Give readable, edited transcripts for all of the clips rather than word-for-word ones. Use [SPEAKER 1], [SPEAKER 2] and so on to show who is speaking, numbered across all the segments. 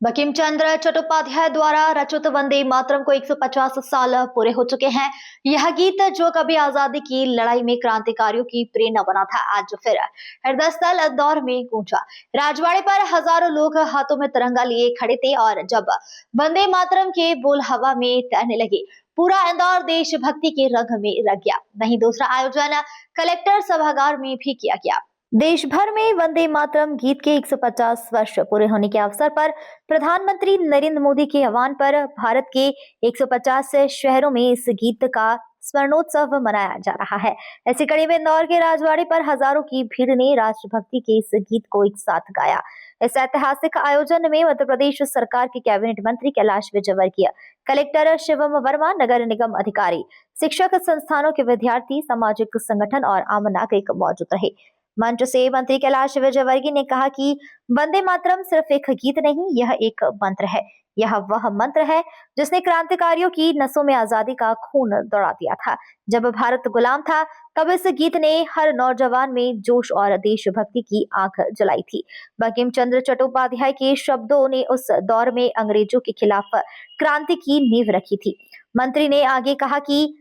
[SPEAKER 1] बंकिम चंद्र चट्टोपाध्याय द्वारा रचित वंदे मातरम को 150 साल पूरे हो चुके हैं। यह गीत जो कभी आजादी की लड़ाई में क्रांतिकारियों की प्रेरणा बना था, आज फिर हृदय स्थल इंदौर में गूंजा। राजवाड़े पर हजारों लोग हाथों में तिरंगा लिए खड़े थे और जब वंदे मातरम के बोल हवा में तैरने लगे, पूरा इंदौर देशभक्ति के रंग में रंग गया। वहीं दूसरा आयोजन कलेक्टर सभागार में भी किया गया। देश भर में वंदे मातरम गीत के 150 वर्ष पूरे होने के अवसर पर प्रधानमंत्री नरेंद्र मोदी के आह्वान पर भारत के 150 शहरों में इस गीत का स्वर्णोत्सव मनाया जा रहा है। ऐसी कड़ी में इंदौर के राजवाड़े पर हजारों की भीड़ ने राष्ट्रभक्ति के इस गीत को एक साथ गाया। इस ऐतिहासिक आयोजन में मध्य प्रदेश सरकार के कैबिनेट मंत्री कैलाश विजयवर्गीय, कलेक्टर शिवम वर्मा, नगर निगम अधिकारी, शिक्षक संस्थानों के विद्यार्थी, सामाजिक संगठन और आम नागरिक मौजूद रहे। मंच से मंत्री कैलाश विजयवर्गीय ने कहा कि वंदे मातरम सिर्फ एक गीत नहीं, यह एक मंत्र है। यह वह मंत्र है जिसने क्रांतिकारियों की नसों में आजादी का खून दौड़ा दिया था। जब भारत गुलाम था, तब इस गीत ने हर नौजवान में जोश और देशभक्ति की आग जलाई थी। बंकिम चंद्र चट्टोपाध्याय के शब्दों ने उस दौर में अंग्रेजों के खिलाफ क्रांति की नींव रखी थी। मंत्री ने आगे कहा कि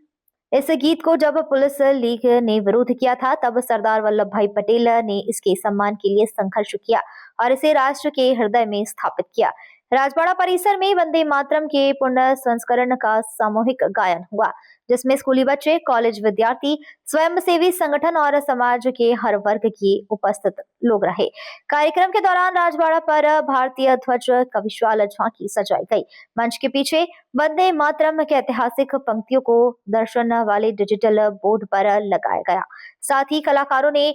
[SPEAKER 1] इस गीत को जब पुलिस लीग ने विरोध किया था, तब सरदार वल्लभ भाई पटेल ने इसके सम्मान के लिए संघर्ष किया और इसे राष्ट्र के हृदय में स्थापित किया। राजवाड़ा परिसर में वंदे मातरम के पुनः संस्करण का सामूहिक गायन हुआ, जिसमें स्कूली बच्चे, कॉलेज विद्यार्थी, स्वयंसेवी संगठन और समाज के हर वर्ग के उपस्थित लोग रहे। कार्यक्रम के दौरान राजवाड़ा पर भारतीय ध्वज का विशाल झांकी सजाई गई। मंच के पीछे वंदे मातरम के ऐतिहासिक पंक्तियों को दर्शन वाले डिजिटल बोर्ड पर लगाया गया। साथ ही कलाकारों ने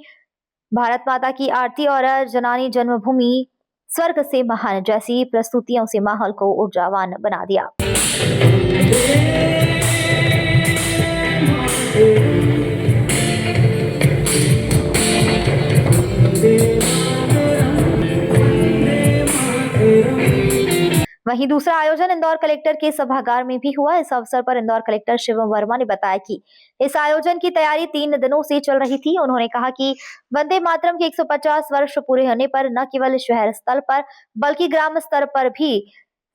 [SPEAKER 1] भारत माता की आरती और जननी जन्मभूमि स्वर्ग से महान जैसी प्रस्तुतियों से माहौल को ऊर्जावान बना दिया। वहीं दूसरा आयोजन इंदौर कलेक्टर के सभागार में भी हुआ। इस अवसर पर इंदौर कलेक्टर शिवम वर्मा ने बताया कि इस आयोजन की तैयारी 3 दिनों से चल रही थी। उन्होंने कहा कि वंदे मातरम के 150 वर्ष पूरे होने पर न केवल शहर स्तर पर बल्कि ग्राम स्तर पर भी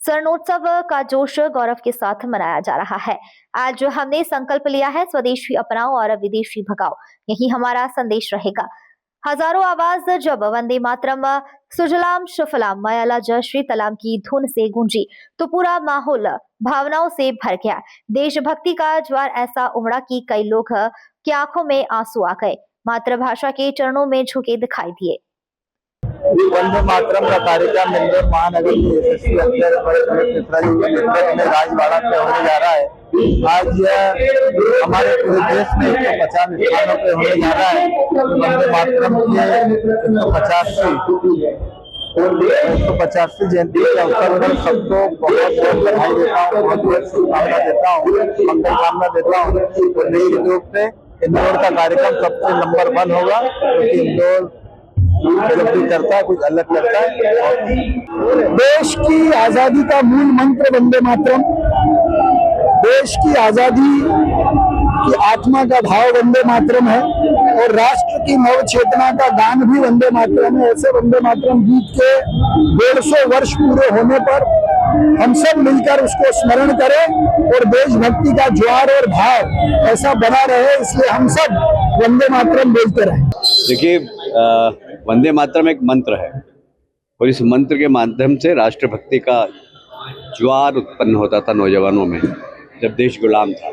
[SPEAKER 1] स्वर्णोत्सव का जोश गौरव के साथ मनाया जा रहा है। आज हमने संकल्प लिया है, स्वदेशी अपनाओ और विदेशी भगाओ, यही हमारा संदेश रहेगा। हजारों आवाज जब वंदे मातरम सुजलाम सुफलाम मयाला जय श्री तलाम की धुन से गूंजी, तो पूरा माहौल भावनाओं से भर गया। देशभक्ति का ज्वार ऐसा उमड़ा कि कई लोग की आंखों में आंसू आ गए, मातृभाषा के चरणों में झुके दिखाई दिए।
[SPEAKER 2] वंदे मातरम का कार्यक्रम इंदौर महानगर के यशस्वी अध्यक्ष मित्रा जी के नेतृत्व में राजवाड़ा पे होने जा रहा है। आज यह हमारे पूरे देश में 150 स्थानों पे होने जा रहा है। वंदे मातरम की 150वीं जयंती के अवसर पर सबको बहुत बहुत बधाई देता हूँ, बहुत बहुत शुभकामना देता हूँ, मंगल कामना देता हूँ। और निश्चित रूप से इंदौर का कार्यक्रम सबसे नंबर 1 होगा, क्योंकि इंदौर जब भी करता है कुछ अलग करता है।
[SPEAKER 3] देश की आजादी का मूल मंत्र वंदे मातरम, देश की आजादी की आत्मा का भाव वंदे मातरम है और राष्ट्र की नव चेतना का गान भी वंदे मातरम है। ऐसे वंदे मातरम गीत के 150 वर्ष पूरे होने पर हम सब मिलकर उसको स्मरण करें और देशभक्ति का ज्वार और भाव ऐसा बना रहे, इसलिए हम सब वंदे मातरम बोलते रहें।
[SPEAKER 4] देखिए, वंदे मातरम एक मंत्र है और इस मंत्र के माध्यम से राष्ट्रभक्ति का ज्वार उत्पन्न होता था नौजवानों में जब देश गुलाम था।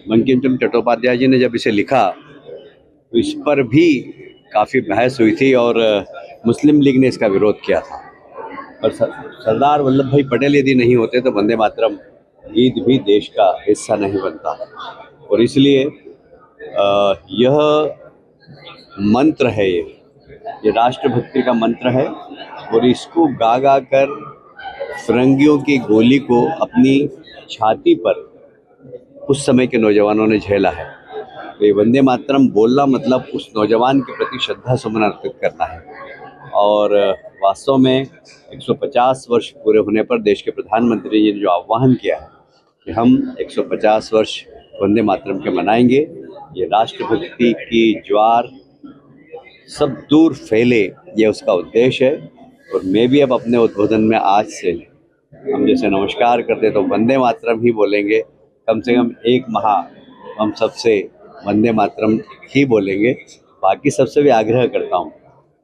[SPEAKER 4] बंकिम चंद्र चट्टोपाध्याय जी ने जब इसे लिखा तो इस पर भी काफ़ी बहस हुई थी और मुस्लिम लीग ने इसका विरोध किया था। और सरदार वल्लभ भाई पटेल यदि नहीं होते तो वंदे मातरम गीत भी देश का हिस्सा नहीं बनता। और इसलिए यह मंत्र है, ये राष्ट्रभक्ति का मंत्र है और इसको गा गा कर फिरंगियों की गोली को अपनी छाती पर उस समय के नौजवानों ने झेला है। तो ये वंदे मातरम बोलना मतलब उस नौजवान के प्रति श्रद्धा सुमन अर्पित करना है। और वास्तव में 150 वर्ष पूरे होने पर देश के प्रधानमंत्री जी ने जो आह्वान किया है कि हम 150 वर्ष वंदे मातरम के मनाएंगे, ये राष्ट्रभक्ति की ज्वार सब दूर फैले, ये उसका उद्देश्य है। और मैं भी अब अपने उद्बोधन में आज से हम जैसे नमस्कार करते तो वंदे मातरम ही बोलेंगे, कम से कम एक माह हम सबसे वंदे मातरम ही बोलेंगे। बाकी सबसे भी आग्रह करता हूँ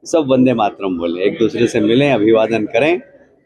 [SPEAKER 4] सब वंदे मातरम बोलें, एक दूसरे से मिलें, अभिवादन करें,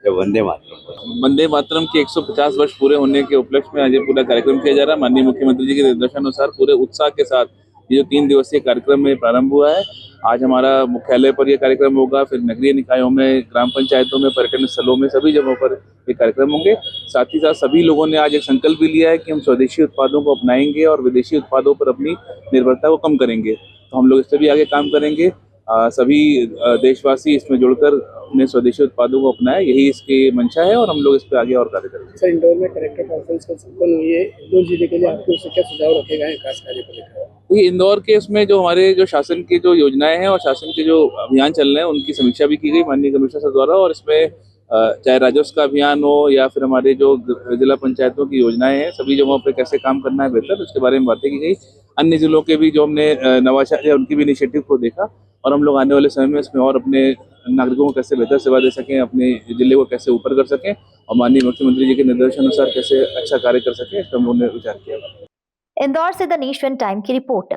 [SPEAKER 4] जो वंदे मातरम बोलें।
[SPEAKER 5] वंदे मातरम के 150 वर्ष पूरे होने के उपलक्ष्य में आज ये पूरा कार्यक्रम किया जा रहा है। माननीय मुख्यमंत्री जी के निर्देशानुसार पूरे उत्साह के साथ ये जो 3 दिवसीय कार्यक्रम में प्रारंभ हुआ है। आज हमारा मुख्यालय पर यह कार्यक्रम होगा, फिर नगरीय निकायों में, ग्राम पंचायतों में, पर्यटन स्थलों में, सभी जगहों पर ये कार्यक्रम होंगे। साथ ही साथ सभी लोगों ने आज एक संकल्प भी लिया है कि हम स्वदेशी उत्पादों को अपनाएंगे और विदेशी उत्पादों पर अपनी निर्भरता को कम करेंगे। तो हम लोग इस पर भी आगे काम करेंगे। सभी देशवासी इसमें जुड़कर अपने स्वदेशी उत्पादों को अपनाएं, यही इसकी मंशा है और हम लोग इस पर आगे और कार्य करेंगे।
[SPEAKER 6] सर, इंदौर में कलेक्टर कॉन्फ्रेंस का संपन्न हुई है। इंदौर जिले के लिए आपके उससे क्या सुझाव रखे गए हैं खास कार्य को लेकर?
[SPEAKER 5] ये इंदौर के उसमें जो हमारे जो शासन की जो योजनाएं हैं और शासन के जो अभियान चल रहे हैं उनकी समीक्षा भी की गई माननीय कमिश्नर सर द्वारा। और इसमें चाहे राजस्व का अभियान हो या फिर हमारे जो जिला पंचायतों की योजनाएं हैं, सभी जगहों पे कैसे काम करना है बेहतर, उसके बारे में बातें की गई। अन्य जिलों के भी जो हमने नवाचार है उनकी भी इनिशिएटिव को देखा और हम लोग आने वाले समय में इसमें और अपने नागरिकों को कैसे बेहतर सेवा दे सकें, अपने जिले को कैसे ऊपर कर सकें और माननीय मुख्यमंत्री जी के निर्देशानुसार कैसे अच्छा कार्य कर सकें, इस पर हमने विचार किया।
[SPEAKER 1] इंदौर से द नेशन टाइम की रिपोर्ट।